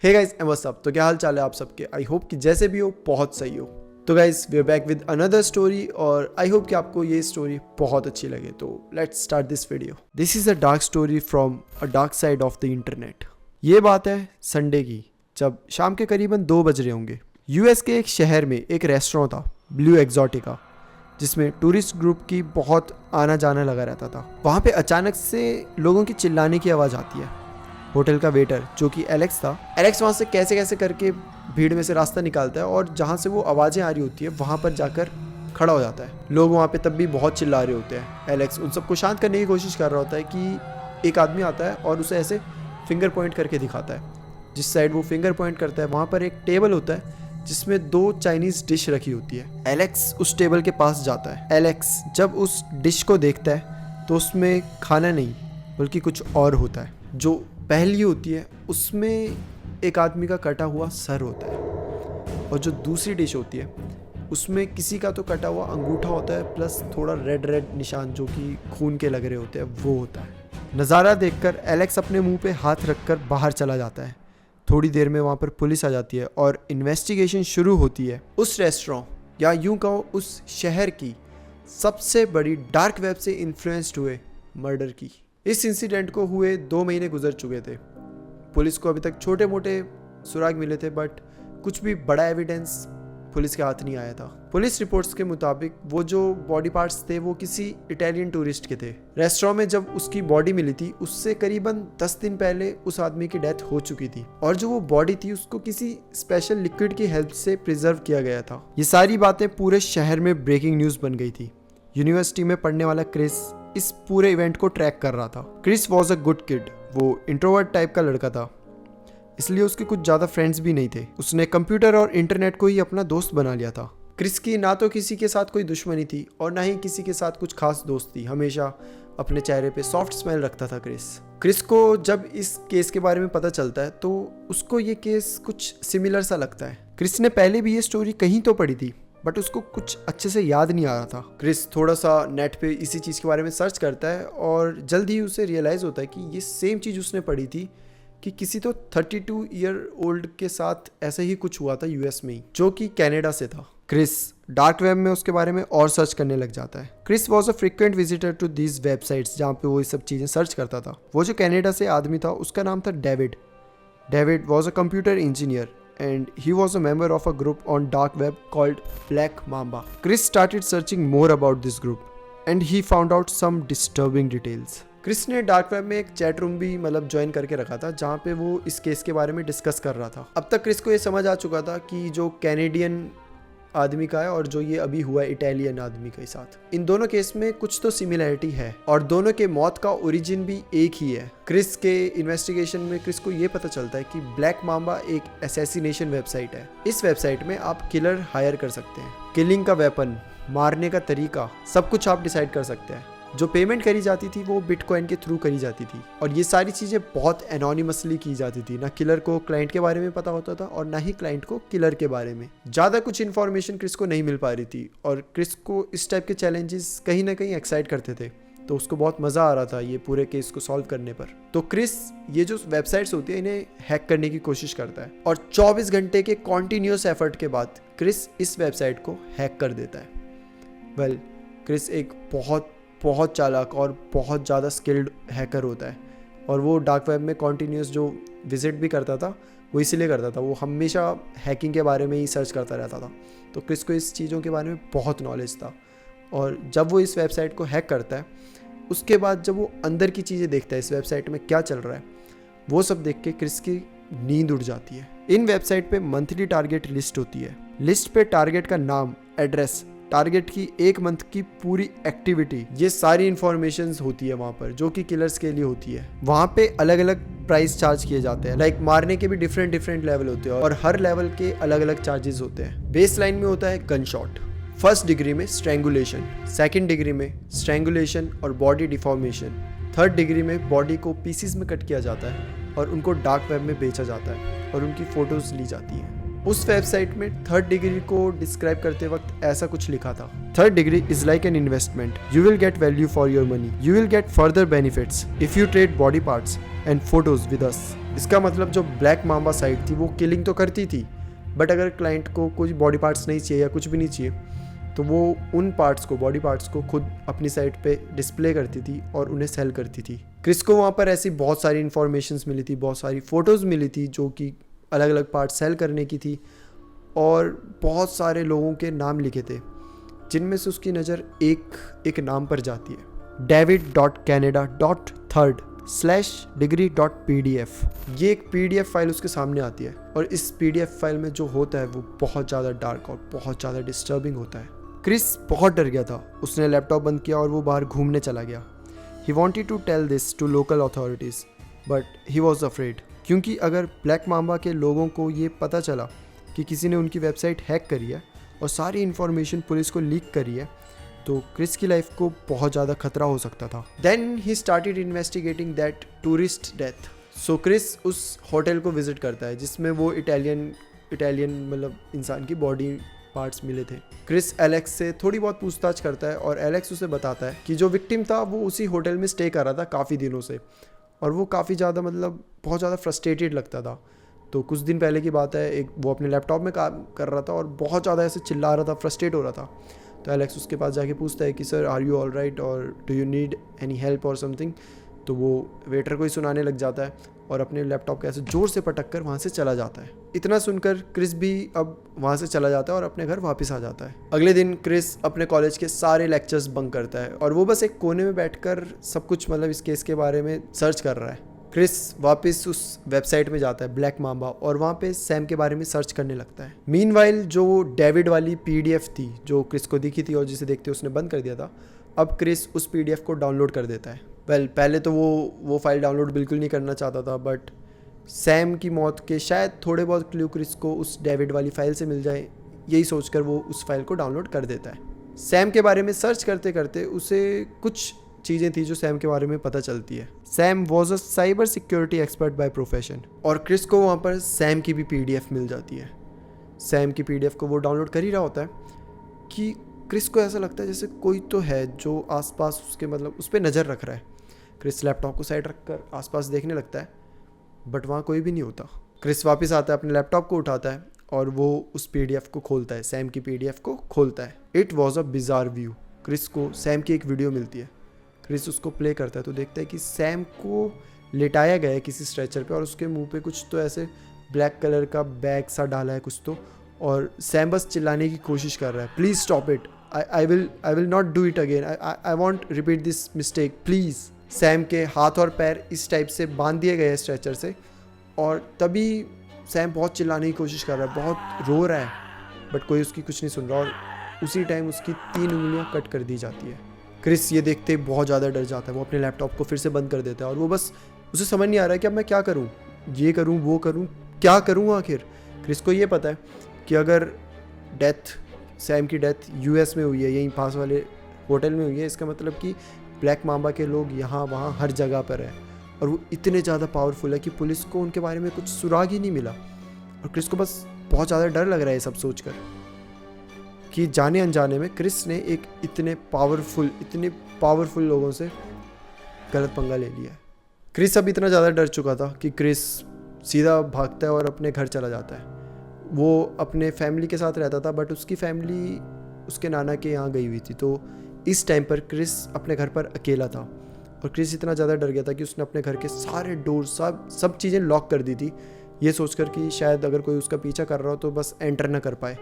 Hey guys and what's up. तो क्या हाल चाल है आप सबके। आई होप कि जैसे भी हो बहुत सही हो। तो guys we are back with another story और आई होप कि आपको ये स्टोरी बहुत अच्छी लगे। तो let's start this video. This is a dark story from a dark side of the internet. ये बात है संडे की, जब शाम के करीबन 2 बज रहे होंगे। यूएस के एक शहर में एक रेस्टोरेंट था, ब्लू एक्सोटिका, जिसमें टूरिस्ट ग्रुप की बहुत आना जाना लगा रहता था। वहाँ पे अचानक से लोगों की चिल्लाने की आवाज़ आती है। होटल का वेटर जो कि एलेक्स था, एलेक्स वहाँ से कैसे कैसे करके भीड़ में से रास्ता निकालता है और जहाँ से वो आवाज़ें आ रही होती है वहाँ पर जाकर खड़ा हो जाता है। लोग वहाँ पे तब भी बहुत चिल्ला रहे होते हैं। एलेक्स उन सबको शांत करने की कोशिश कर रहा होता है कि एक आदमी आता है और उसे ऐसे फिंगर पॉइंट करके दिखाता है। जिस साइड वो फिंगर पॉइंट करता है वहाँ पर एक टेबल होता है जिसमें 2 चाइनीज़ डिश रखी होती है। एलेक्स उस टेबल के पास जाता है। एलेक्स जब उस डिश को देखता है तो उसमें खाना नहीं बल्कि कुछ और होता है। जो पहली होती है उसमें एक आदमी का कटा हुआ सर होता है और जो दूसरी डिश होती है उसमें किसी का तो कटा हुआ अंगूठा होता है प्लस थोड़ा रेड रेड निशान जो कि खून के लग रहे होते हैं वो होता है। नज़ारा देखकर एलेक्स अपने मुंह पे हाथ रखकर बाहर चला जाता है। थोड़ी देर में वहाँ पर पुलिस आ जाती है और इन्वेस्टिगेशन शुरू होती है उस रेस्टोरेंट या यूं कहो उस शहर की सबसे बड़ी डार्क वेब से इन्फ्लुएंस्ड हुए मर्डर की। इस इंसिडेंट को हुए 2 महीने गुजर चुके थे। पुलिस को अभी तक छोटे मोटे सुराग मिले थे बट कुछ भी बड़ा एविडेंस पुलिस के हाथ नहीं आया था। पुलिस रिपोर्ट्स के मुताबिक वो जो बॉडी पार्ट्स थे वो किसी इटालियन टूरिस्ट के थे। रेस्टोरेंट में जब उसकी बॉडी मिली थी उससे करीबन 10 दिन पहले उस आदमी की डेथ हो चुकी थी और जो वो बॉडी थी उसको किसी स्पेशल लिक्विड की हेल्प से प्रिजर्व किया गया था। ये सारी बातें पूरे शहर में ब्रेकिंग न्यूज़ बन गई थी। यूनिवर्सिटी में पढ़ने वाला क्रिस इस पूरे इवेंट को ट्रैक कर रहा था। Chris was a good kid. वो इंट्रोवर्ट टाइप का लड़का था, इसलिए उसके कुछ ज़्यादा फ्रेंड्स भी नहीं थे। उसने कंप्यूटर और इंटरनेट को ही अपना दोस्त बना लिया था। क्रिस की ना तो किसी के साथ कोई दुश्मनी थी और ना ही किसी के साथ कुछ खास दोस्त थी। हमेशा अपने चेहरे पे सॉफ्ट स्माइल रखता था क्रिस को जब इस केस के बारे में पता चलता है तो उसको ये केस कुछ सिमिलर सा लगता है। क्रिस ने पहले भी ये स्टोरी कहीं तो पढ़ी थी बट उसको कुछ अच्छे से याद नहीं आ रहा था। क्रिस थोड़ा सा नेट पे इसी चीज़ के बारे में सर्च करता है और जल्द ही उसे रियलाइज़ होता है कि ये सेम चीज़ उसने पढ़ी थी कि किसी तो 32 ईयर ओल्ड के साथ ऐसा ही कुछ हुआ था यूएस में ही, जो कि कनाडा से था। क्रिस डार्क वेब में उसके बारे में और सर्च करने लग जाता है। Chris was a frequent visitor to these websites जहाँ पे वो ये सब चीज़ें सर्च करता था। वो जो कनाडा से आदमी था उसका नाम था David was a computer engineer and he was a member of a group on dark web called Black Mamba. Chris started searching more about this group and he found out some disturbing details. Chris ने dark web में एक chat room भी join करके रखा था जहाँ पे वो इस केस के बारे में डिस्कस कर रहा था। अब तक क्रिस को ये समझ आ चुका था कि जो कैनेडियन आदमी का है और जो ये अभी हुआ है इटालियन आदमी के साथ, इन दोनों केस में कुछ तो सिमिलरिटी है और दोनों के मौत का ओरिजिन भी एक ही है। क्रिस के इन्वेस्टिगेशन में क्रिस को ये पता चलता है कि ब्लैक माम्बा एक असैसिनेशन वेबसाइट है। इस वेबसाइट में आप किलर हायर कर सकते हैं। किलिंग का वेपन, मारने का तरीका, सब कुछ आप डिसाइड कर सकते हैं। जो पेमेंट करी जाती थी वो बिटकॉइन के थ्रू करी जाती थी और ये सारी चीज़ें बहुत एनोनिमसली की जाती थी। ना किलर को क्लाइंट के बारे में पता होता था और ना ही क्लाइंट को किलर के बारे में। ज़्यादा कुछ इन्फॉर्मेशन क्रिस को नहीं मिल पा रही थी और क्रिस को इस टाइप के चैलेंजेस कहीं ना कहीं एक्साइट करते थे, तो उसको बहुत मज़ा आ रहा था ये पूरे केस को सॉल्व करने पर। तो क्रिस ये जो वेबसाइट्स होती है इन्हें हैक करने की कोशिश करता है और 24 घंटे के कॉन्टीन्यूस एफर्ट के बाद क्रिस इस वेबसाइट को हैक कर देता है। क्रिस एक बहुत चालाक और बहुत ज़्यादा स्किल्ड हैकर होता है और वो डार्क वेब में कॉन्टीन्यूस जो विजिट भी करता था वो इसीलिए करता था, वो हमेशा हैकिंग के बारे में ही सर्च करता रहता था। तो क्रिस को इस चीज़ों के बारे में बहुत नॉलेज था और जब वो इस वेबसाइट को हैक करता है उसके बाद जब वो अंदर की चीज़ें देखता है इस वेबसाइट में क्या चल रहा है, वो सब देख के क्रिस की नींद उड़ जाती है। इन वेबसाइट पे मंथली टारगेट लिस्ट होती है। लिस्ट पे टारगेट का नाम, एड्रेस, टारगेट की 1 मंथ की पूरी एक्टिविटी, ये सारी इंफॉर्मेशंस होती है वहाँ पर जो कि किलर्स के लिए होती है। वहाँ पे अलग अलग प्राइस चार्ज किए जाते हैं। लाइक मारने के भी डिफरेंट लेवल होते हैं और हर लेवल के अलग अलग चार्जेस होते हैं। बेस लाइन में होता है गन शॉट, 1st डिग्री में स्ट्रैंगुलेशन, 2nd डिग्री में स्ट्रैंगुलेशन और बॉडी डिफॉर्मेशन, 3rd डिग्री में बॉडी को पीसीस में कट किया जाता है और उनको डार्क वेब में बेचा जाता है और उनकी फोटोज ली जाती हैं। उस वेबसाइट में 3rd डिग्री को डिस्क्राइब करते वक्त ऐसा कुछ लिखा था, 3rd degree is like an investment, you will get value for your money, you will get further benefits if you trade body parts and photos with us इसका मतलब जो ब्लैक माम्बा साइट थी वो किलिंग तो करती थी, but अगर client को कुछ बॉडी पार्ट्स नहीं चाहिए या कुछ भी नहीं चाहिए तो वो उन पार्ट्स को, बॉडी पार्ट्स को खुद अपनी साइट पे डिस्प्ले करती थी और उन्हें सेल करती थी। क्रिस को वहाँ पर ऐसी बहुत सारी इन्फॉर्मेशंस मिली थी, बहुत सारी फ़ोटोज़ मिली थी जो कि अलग अलग पार्ट सेल करने की थी, और बहुत सारे लोगों के नाम लिखे थे जिनमें से उसकी नज़र एक नाम पर जाती है, david.canada.3rd/degree.pdf। ये एक PDF फाइल उसके सामने आती है और इस PDF फाइल में जो होता है वो बहुत ज़्यादा डार्क और बहुत ज़्यादा डिस्टर्बिंग होता है। क्रिस बहुत डर गया था, उसने लैपटॉप बंद किया और वो बाहर घूमने चला गया। He wanted to tell this to local authorities but he was afraid, क्योंकि अगर ब्लैक माम्बा के लोगों को ये पता चला कि किसी ने उनकी वेबसाइट हैक करी है और सारी इन्फॉर्मेशन पुलिस को लीक करी है तो क्रिस की लाइफ को बहुत ज़्यादा खतरा हो सकता था। Then he started investigating that tourist death. So Chris उस होटल को विजिट करता है जिसमें वो इटालियन मतलब इंसान की बॉडी पार्ट्स मिले थे। क्रिस एलेक्स से थोड़ी बहुत पूछताछ करता है और एलेक्स उसे बताता है कि जो विक्टिम था वो उसी होटल में स्टे कर रहा था काफ़ी दिनों से, और वो काफ़ी ज़्यादा बहुत ज़्यादा फ्रस्ट्रेटेड लगता था। तो कुछ दिन पहले की बात है, वो अपने लैपटॉप में काम कर रहा था और बहुत ज़्यादा ऐसे चिल्ला रहा था, फ्रस्ट्रेट हो रहा था। तो एलेक्स उसके पास जाके पूछता है कि sir are you all right और do you need any help और समथिंग। तो वो वेटर को ही सुनाने लग जाता है और अपने लैपटॉप को ऐसे ज़ोर से पटक कर वहाँ से चला जाता है। इतना सुनकर क्रिस भी अब वहाँ से चला जाता है और अपने घर वापस आ जाता है। अगले दिन क्रिस अपने कॉलेज के सारे लेक्चर्स बंक करता है और वो बस एक कोने में बैठकर सब कुछ इस केस के बारे में सर्च कर रहा है। क्रिस वापस उस वेबसाइट में जाता है ब्लैक माम्बा और वहाँ पे सैम के बारे में सर्च करने लगता है। मीनवाइल जो डेविड वाली PDF थी जो क्रिस को दिखी थी और जिसे देखते उसने बंद कर दिया था, अब क्रिस उस PDF को डाउनलोड कर देता है। पहले तो वो फाइल डाउनलोड बिल्कुल नहीं करना चाहता था, बट सैम की मौत के शायद थोड़े बहुत क्लू क्रिस को उस डेविड वाली फाइल से मिल जाए, यही सोचकर वो उस फाइल को डाउनलोड कर देता है। सैम के बारे में सर्च करते करते उसे कुछ चीज़ें थी जो सैम के बारे में पता चलती है। Sam was a cyber security expert by profession, और क्रिस को वहाँ पर सैम की भी PDF मिल जाती है। सैम की PDF को वो डाउनलोड कर ही रहा होता है कि क्रिस को ऐसा लगता है जैसे कोई तो है जो आसपास उसके उस पर नज़र रख रहा है। क्रिस लैपटॉप को साइड रखकर आसपास देखने लगता है, बट वहाँ कोई भी नहीं होता। क्रिस वापस आता है, अपने लैपटॉप को उठाता है और वो उस PDF को खोलता है, सैम की PDF को खोलता है। It was a bizarre view. Chris को सैम की एक वीडियो मिलती है। क्रिस उसको प्ले करता है तो देखता है कि सैम को लेटाया गया है किसी स्ट्रेचर पे और उसके मुंह पे कुछ तो ऐसे ब्लैक कलर का बैग सा डाला है कुछ तो, और सैम बस चिल्लाने की कोशिश कर रहा है, please stop it, I will not do it again, I want repeat this mistake please. Sam के हाथ और पैर इस टाइप से बांध दिए गए हैं स्ट्रेचर से, और तभी सैम बहुत चिल्लाने की कोशिश कर रहा है, बहुत रो रहा है, बट कोई उसकी कुछ नहीं सुन रहा, और उसी टाइम उसकी 3 उंगलियां कट कर दी जाती है। क्रिस ये देखते ही बहुत ज़्यादा डर जाता है, वो अपने लैपटॉप को फिर से बंद कर देता है और वो बस उसे समझ नहीं आ रहा है कि अब मैं क्या करूँ, ये करूँ वो करूँ, क्या करूँ आखिर। क्रिस को ये पता है कि अगर सैम की डेथ US में हुई है, यहीं पास वाले होटल में हुई है, इसका मतलब कि ब्लैक माम्बा के लोग यहाँ वहाँ हर जगह पर है और वो इतने ज़्यादा पावरफुल है कि पुलिस को उनके बारे में कुछ सुराग ही नहीं मिला। और क्रिस को बस बहुत ज़्यादा डर लग रहा है सब सोचकर कि जाने अनजाने में क्रिस ने इतने पावरफुल लोगों से गलत पंगा ले लिया है। क्रिस अब इतना ज़्यादा डर चुका था कि क्रिस सीधा भागता है और अपने घर चला जाता है। वो अपने फैमिली के साथ रहता था, बट उसकी फैमिली उसके नाना के यहाँ गई हुई थी, तो इस टाइम पर क्रिस अपने घर पर अकेला था। और क्रिस इतना ज़्यादा डर गया था कि उसने अपने घर के सारे डोर सब चीज़ें लॉक कर दी थी, ये सोचकर कि शायद अगर कोई उसका पीछा कर रहा हो तो बस एंटर ना कर पाए।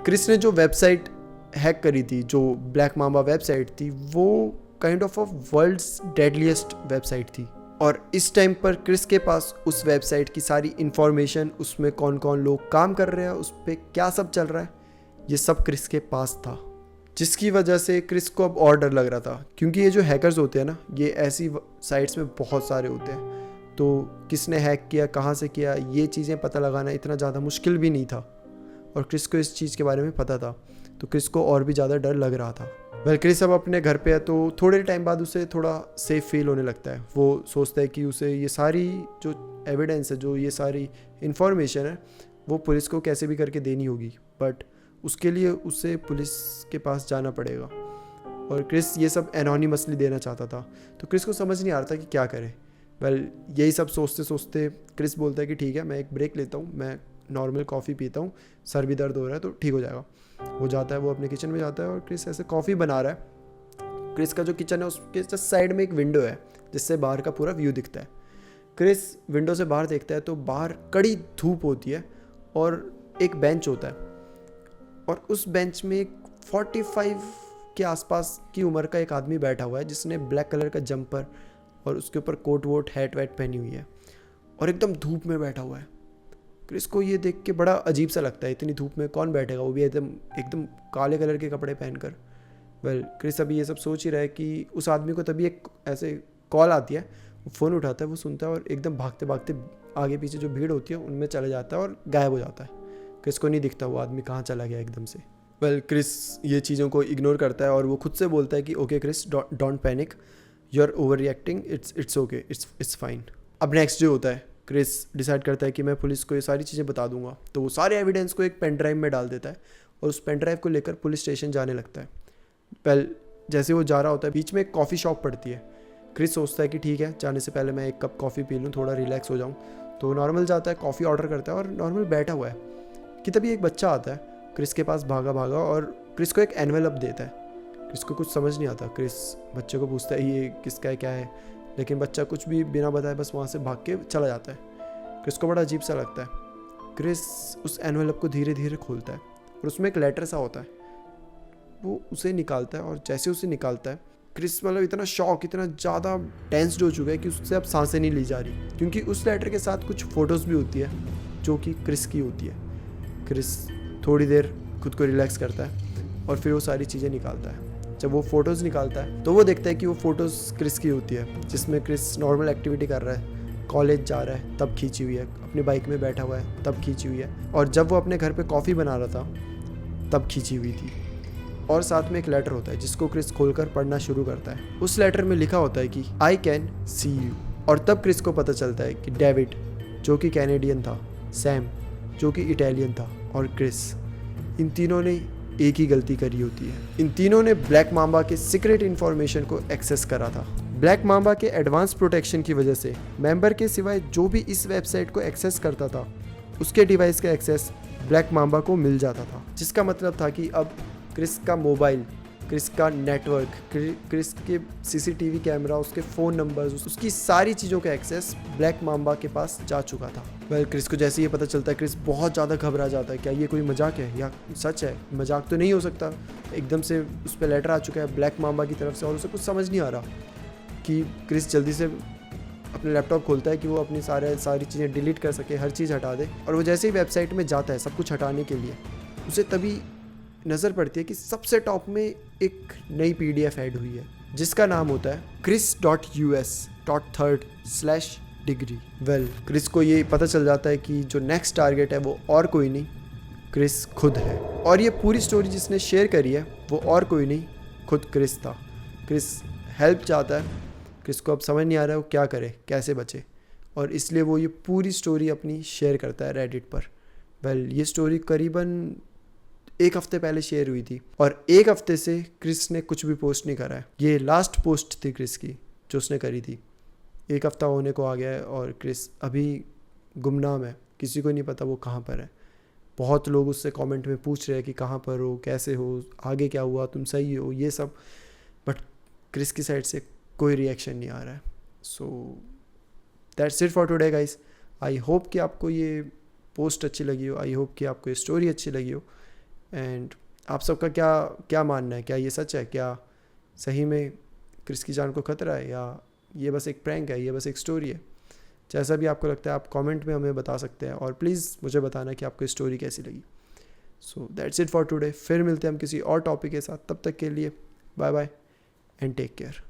क्रिस ने जो वेबसाइट हैक करी थी, जो ब्लैक माम्बा वेबसाइट थी, वो kind of world's deadliest website थी, और इस टाइम पर क्रिस के पास उस वेबसाइट की सारी इन्फॉर्मेशन, उसमें कौन कौन लोग काम कर रहे हैं, उस पर क्या सब चल रहा है, ये सब क्रिस के पास था, जिसकी वजह से क्रिस को अब और डर लग रहा था। क्योंकि ये जो हैकर्स होते हैं ना, ये ऐसी साइट्स में बहुत सारे होते हैं, तो किसने हैक किया, कहाँ से किया, ये चीज़ें पता लगाना इतना ज़्यादा मुश्किल भी नहीं था, और क्रिस को इस चीज़ के बारे में पता था, तो क्रिस को और भी ज़्यादा डर लग रहा था। क्रिस अब अपने घर पे है, तो थोड़े टाइम बाद उसे थोड़ा सेफ फील होने लगता है। वो सोचता है कि उसे ये सारी जो एविडेंस है, जो ये सारी इन्फॉर्मेशन है, वो पुलिस को कैसे भी करके देनी होगी, बट उसके लिए उसे पुलिस के पास जाना पड़ेगा, और क्रिस ये सब एनोनिमसली देना चाहता था। तो क्रिस को समझ नहीं आ रहा था कि क्या करे। यही सब सोचते सोचते क्रिस बोलता है कि ठीक है मैं एक ब्रेक लेता हूँ, मैं नॉर्मल कॉफ़ी पीता हूँ, सर भी दर्द हो रहा है तो ठीक हो जाएगा। वो जाता है, वो अपने किचन में जाता है और क्रिस ऐसे कॉफ़ी बना रहा है। क्रिस का जो किचन है उसके जस्ट साइड में एक विंडो है जिससे बाहर का पूरा व्यू दिखता है। क्रिस विंडो से बाहर देखता है तो बाहर कड़ी धूप होती है और एक बेंच होता है और उस बेंच में एक 45 के आसपास की उम्र का एक आदमी बैठा हुआ है जिसने ब्लैक कलर का जंपर और उसके ऊपर कोट वोट हैट वैट पहनी हुई है और एकदम धूप में बैठा हुआ है। क्रिस को ये देख के बड़ा अजीब सा लगता है, इतनी धूप में कौन बैठेगा, वो भी एकदम एकदम काले कलर के कपड़े पहनकर। क्रिस अभी ये सब सोच ही रहा है कि उस आदमी को तभी एक ऐसे कॉल आती है, वो फ़ोन उठाता है, वो सुनता है और एकदम भागते भागते आगे पीछे जो भीड़ होती है उनमें चला जाता है और गायब हो जाता है। क्रिस को नहीं दिखता वो आदमी कहाँ चला गया एकदम से। क्रिस ये चीज़ों को इग्नोर करता है और वो खुद से बोलता है कि okay Chris, don't panic, you are overreacting, it's okay, it's fine. अब नेक्स्ट डे होता है, क्रिस डिसाइड करता है कि मैं पुलिस को ये सारी चीज़ें बता दूंगा, तो वो सारे एविडेंस को एक पेन ड्राइव में डाल देता है और उस पेन ड्राइव को लेकर पुलिस स्टेशन जाने लगता है। जैसे वो जा रहा होता है बीच में एक कॉफ़ी शॉप पड़ती है। क्रिस सोचता है कि ठीक है जाने से पहले मैं एक कप कॉफ़ी पी लूँ, थोड़ा रिलैक्स हो जाऊँ, तो नॉर्मल जाता है, कॉफ़ी ऑर्डर करता है और नॉर्मल बैठा हुआ है कि तभी एक बच्चा आता है क्रिस के पास भागा और क्रिस को एक एनवेलप देता है। क्रिस को कुछ समझ नहीं आता, क्रिस बच्चे को पूछता है ये किसका है क्या है, लेकिन बच्चा कुछ भी बिना बताए बस वहाँ से भाग के चला जाता है। क्रिस को बड़ा अजीब सा लगता है। क्रिस उस एनवेलप को धीरे धीरे खोलता है और उसमें एक लेटर सा होता है, वो उसे निकालता है और जैसे उसे निकालता है क्रिस इतना शॉक, इतना ज़्यादा टेंस्ड हो चुका है कि उससे अब सांसें नहीं ली जा रही, क्योंकि उस लेटर के साथ कुछ फ़ोटोज़ भी होती है जो कि क्रिस की होती है। क्रिस थोड़ी देर खुद को रिलैक्स करता है और फिर वो सारी चीज़ें निकालता है। जब वो फ़ोटोज़ निकालता है तो वो देखता है कि वो फ़ोटोज़ क्रिस की होती है, जिसमें क्रिस नॉर्मल एक्टिविटी कर रहा है, कॉलेज जा रहा है तब खींची हुई है, अपनी बाइक में बैठा हुआ है तब खींची हुई है, और जब वो अपने घर पे कॉफ़ी बना रहा था तब खींची हुई थी। और साथ में एक लेटर होता है जिसको क्रिस खोलकर पढ़ना शुरू करता है। उस लेटर में लिखा होता है कि आई कैन सी यू, और तब क्रिस को पता चलता है कि डेविड जो कि कैनेडियन था, सैम जो कि इटालियन था और क्रिस, इन तीनों ने एक ही गलती करी होती है। इन तीनों ने ब्लैक मांबा के सीक्रेट इन्फॉर्मेशन को एक्सेस करा था। ब्लैक मांबा के एडवांस प्रोटेक्शन की वजह से मेंबर के सिवाय जो भी इस वेबसाइट को एक्सेस करता था उसके डिवाइस का एक्सेस ब्लैक मांबा को मिल जाता था, जिसका मतलब था कि अब क्रिस का मोबाइल, क्रिस का नेटवर्क, क्रिस के सीसीटीवी कैमरा, उसके फ़ोन नंबर्स, उसकी सारी चीज़ों का एक्सेस ब्लैक मांबा के पास जा चुका था। क्रिस को जैसे ये पता चलता है क्रिस बहुत ज़्यादा घबरा जाता है, क्या ये कोई मजाक है या सच है? मजाक तो नहीं हो सकता, एकदम से उस पर लेटर आ चुका है ब्लैक मांबा की तरफ से और उसे कुछ समझ नहीं आ रहा कि क्रिस जल्दी से अपने लैपटॉप खोलता है कि वो अपनी सारी चीज़ें डिलीट कर सके, हर चीज़ हटा दे। और वो जैसे ही वेबसाइट में जाता है सब कुछ हटाने के लिए, उसे तभी नज़र पड़ती है कि सबसे टॉप में एक नई PDF ऐड हुई है जिसका नाम होता है chris.us.3rd/degree। क्रिस को ये पता चल जाता है कि जो नेक्स्ट टारगेट है वो और कोई नहीं, क्रिस खुद है। और ये पूरी स्टोरी जिसने शेयर करी है वो और कोई नहीं, खुद क्रिस था। क्रिस हेल्प चाहता है, क्रिस को अब समझ नहीं आ रहा है वो क्या करे, कैसे बचे, और इसलिए वो ये पूरी स्टोरी अपनी शेयर करता है रेडिट पर। ये स्टोरी करीबन 1 हफ्ते पहले शेयर हुई थी और 1 हफ्ते से क्रिस ने कुछ भी पोस्ट नहीं करा है। ये लास्ट पोस्ट थी क्रिस की जो उसने करी थी। 1 हफ्ता होने को आ गया है और क्रिस अभी गुमनाम है, किसी को नहीं पता वो कहाँ पर है। बहुत लोग उससे कमेंट में पूछ रहे हैं कि कहाँ पर हो, कैसे हो, आगे क्या हुआ, तुम सही हो, ये सब, बट क्रिस की साइड से कोई रिएक्शन नहीं आ रहा है। So that's it for today guys. I hope कि आपको ये पोस्ट अच्छी लगी हो, आई होप कि आपको ये स्टोरी अच्छी लगी हो। एंड आप सबका क्या मानना है, क्या ये सच है, क्या सही में क्रिस की जान को खतरा है, या ये बस एक प्रैंक है, ये बस एक स्टोरी है? जैसा भी आपको लगता है आप कमेंट में हमें बता सकते हैं और प्लीज़ मुझे बताना कि आपको स्टोरी कैसी लगी। So that's it for today. फिर मिलते हैं हम किसी और टॉपिक के साथ, तब तक के लिए bye bye and take care.